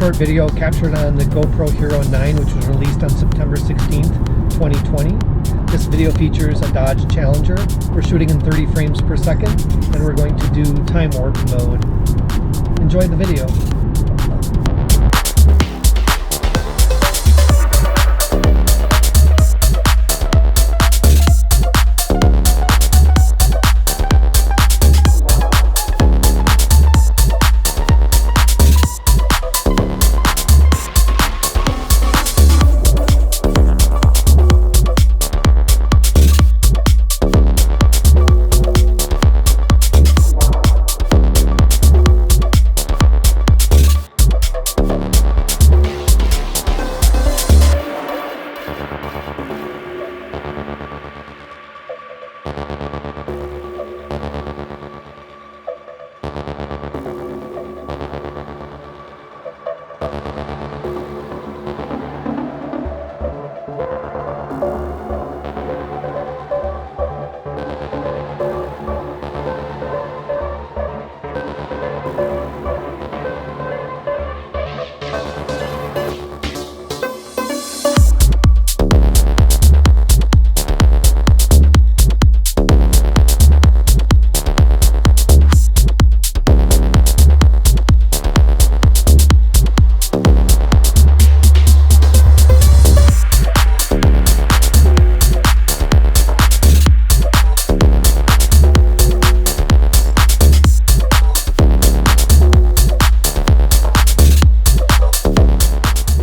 short video captured on the GoPro Hero 9, which was released on September 16th, 2020. This video features a Dodge Challenger. We're shooting in 30 frames per second, and we're going to do TimeWarp mode. Enjoy the video.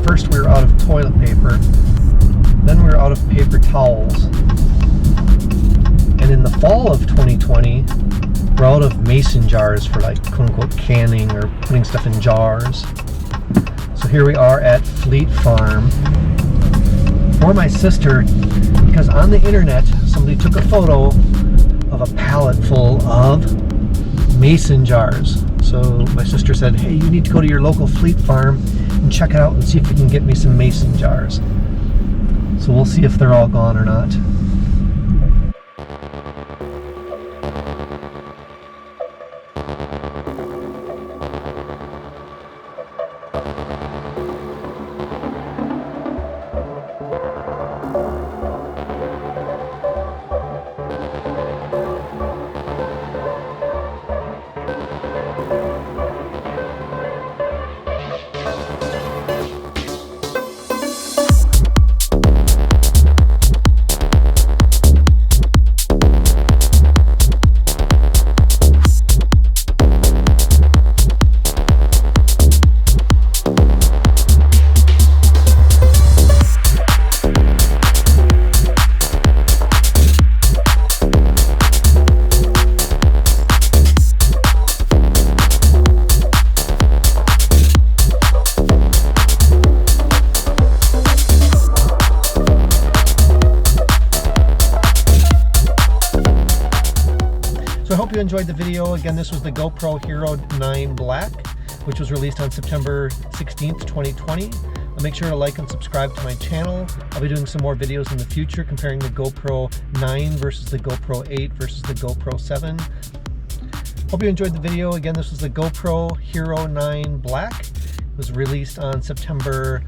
First we were out of toilet paper, then we were out of paper towels, and in the fall of 2020 we're out of mason jars for like quote-unquote canning or putting stuff in jars. So here we are at Fleet Farm for my sister, because on the internet somebody took a photo of a pallet full of mason jars. So my sister said, hey, you need to go to your local Fleet Farm and check it out and see if you can get me some mason jars. So we'll see if they're all gone or not. So I hope you enjoyed the video. Again, this was the GoPro Hero 9 Black, which was released on September 16th, 2020. Make sure to like and subscribe to my channel. I'll be doing some more videos in the future comparing the GoPro 9 versus the GoPro 8 versus the GoPro 7. Hope you enjoyed the video. Again, this was the GoPro Hero 9 Black. It was released on September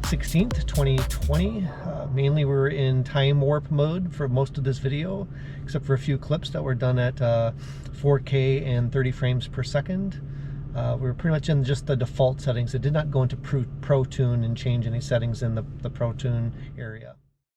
16th, 2020. Mainly we were in TimeWarp mode for most of this video, except for a few clips that were done at 4K and 30 frames per second. We were pretty much in just the default settings. It did not go into Pro Tune and change any settings in the Pro Tune area.